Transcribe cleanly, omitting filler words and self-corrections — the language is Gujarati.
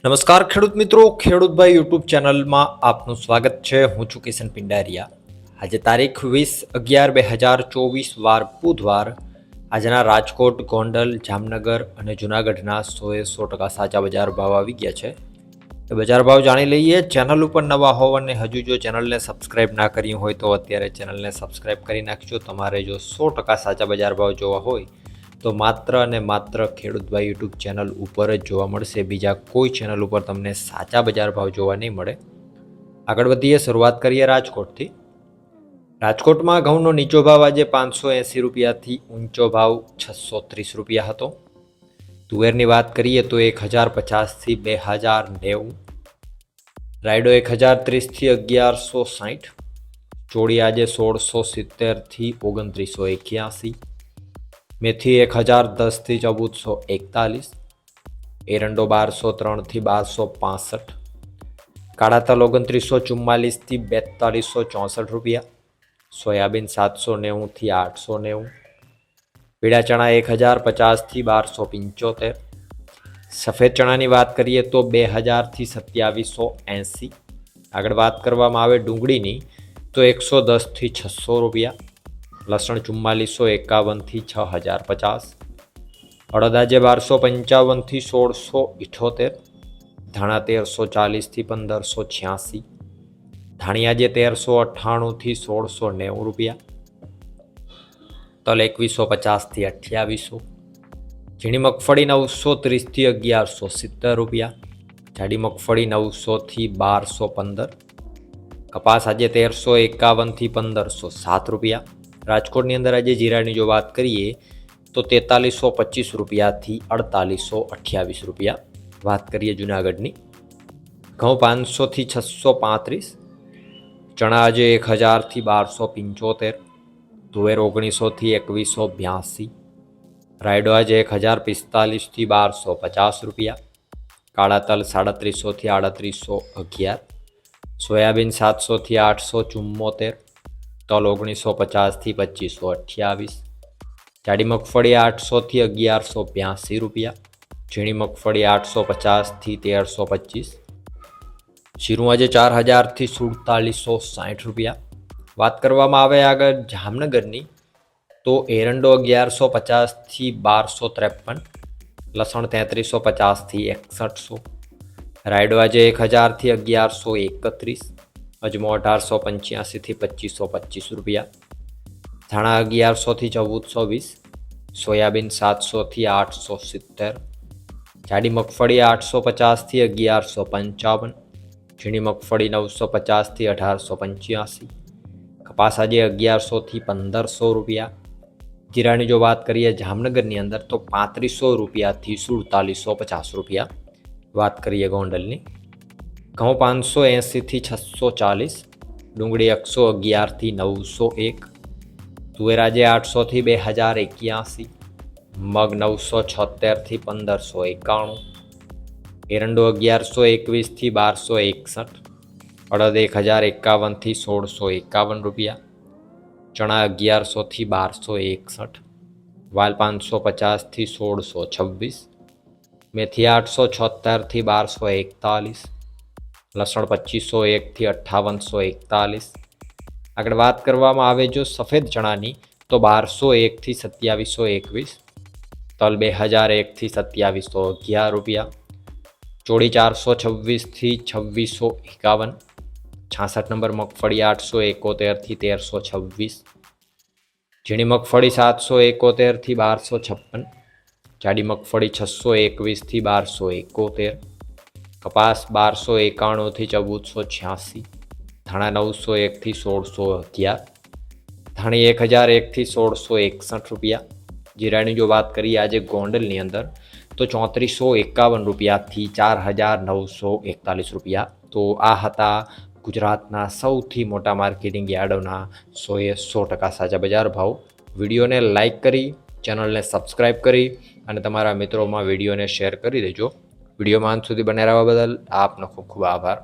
નમસ્કાર ખેડૂત મિત્રો, ખેડૂતભાઈ યુટ્યુબ ચેનલમાં આપનું સ્વાગત છે. હું છું કિશન પિંડારિયા. આજે તારીખ 20/11/2024 વાર બુધવાર. આજના રાજકોટ, ગોંડલ, જામનગર અને જૂનાગઢના 100% સાચા બજાર ભાવ આવી ગયા છે. તો બજાર ભાવ જાણી લઈએ. ચેનલ ઉપર નવા હોવ અને હજુ જો ચેનલને સબસ્ક્રાઇબ ના કર્યું હોય તો અત્યારે ચેનલને સબસ્ક્રાઇબ કરી નાખજો. તમારે જો 100% સાચા બજાર ભાવ જોવા હોય તો માત્ર અને માત્ર ખેડૂતભાઈ યુટ્યુબ ચેનલ ઉપર જ જોવા મળશે. બીજા કોઈ ચેનલ ઉપર તમને સાચા બજાર ભાવ જોવા નહીં મળે. આગળ વધીએ, શરૂઆત કરીએ રાજકોટથી. રાજકોટમાં ઘઉંનો નીચો ભાવ આજે 580 રૂપિયાથી ઊંચો ભાવ 630 રૂપિયા હતો. તુવેરની વાત કરીએ તો 1050થી 2090. રાયડો 1030થી 1160. ચોળી આજે 1670થી 2981. મેથી 1010થી 1441. એરંડો 1203થી 1265. કાળા તલ 2944થી 4264 રૂપિયા. સોયાબીન 790થી 890. પીળા ચણા 1050થી 1275. સફેદ ચણાની વાત કરીએ તો 2000થી 2780. આગળ વાત કરવામાં આવે ડુંગળીની તો 110થી 600 રૂપિયા. લસણ 4451થી 6050. અડદ આજે 1255થી 1678. ધાણા 1340થી 1586. ધાણી આજે 1398થી 1690 રૂપિયા. તલ 2150થી 2800. ઝીણી મગફળી 930થી 1170 રૂપિયા. જાડી મગફળી 900થી 1215. કપાસ આજે 1351થી 1507 રૂપિયા. રાજકોટની અંદર આજે જીરાની જો વાત કરીએ તો 4325 રૂપિયાથી 4828 રૂપિયા. વાત કરીએ જૂનાગઢની. ઘઉં 500થી 635. ચણા આજે 1000થી 1275. તુવેર 1900થી 2182. રાયડો આજે 1045થી 1250 રૂપિયા. કાળા તલ 3700થી 3811. સોયાબીન 700થી 874. તલ 1950થી 2528. જાડી મગફળી 800થી 1182 રૂપિયા. ઝીણી મગફળી 850થી 1325. જીરું આજે 4000થી 4760 રૂપિયા. વાત કરવામાં આવે આગળ જામનગરની તો એરંડો 1150થી 1253. લસણ 3350થી 6100. રાયડો આજે 1000થી 1131. અજમો 1885થી 2525 રૂપિયા. ધાણા 1100થી 1420. સોયાબીન 700થી 870. જાડી મગફળી 850થી 1155. ઝીણી મગફળી 950થી 1885. કપાસ આજે 1100થી 1500 રૂપિયા. જીરાની જો વાત કરીએ જામનગરની અંદર તો 3500 રૂપિયાથી 4750 રૂપિયા. વાત કરીએ ગોંડલની. ઘઉં 580થી 640. ડુંગળી 111થી 901. તુવેર આજે 800થી 2081. મગ 976થી 1591. એરંડો 1121થી 1261. અડદ 1051થી 1651 રૂપિયા. ચણા 1100થી 1261. વાલ 550થી 1626. મેથી 876થી 1241. લસણ 2501થી 5841. આગળ વાત કરવામાં આવે જો સફેદ ચણાની તો 1201થી 2721. તલ 2001થી 2711 રૂપિયા. ચોળી 426થી 2651. 66 નંબર મગફળી 871થી 1326. ઝીણી મગફળી 771થી 1256. જાડી મગફળી 621થી 1271. કપાસ 1291થી 1486. ધાણા 901થી 1611. ધાણી 1001થી 1661 રૂપિયા. જીરાની જો વાત કરીએ આજે ગોંડલની અંદર તો 3451 રૂપિયાથી 4941 રૂપિયા. તો આ હતા ગુજરાતના સૌથી મોટા માર્કેટિંગ યાર્ડોના 100% સાચા બજાર ભાવ. વિડીયોને લાઇક કરી, ચેનલને સબસ્ક્રાઈબ કરી અને તમારા મિત્રોમાં વિડીયોને શેર કરી દેજો. વિડીયોમાં અંત સુધી બને રહેવા બદલ આપનો ખૂબ ખૂબ આભાર.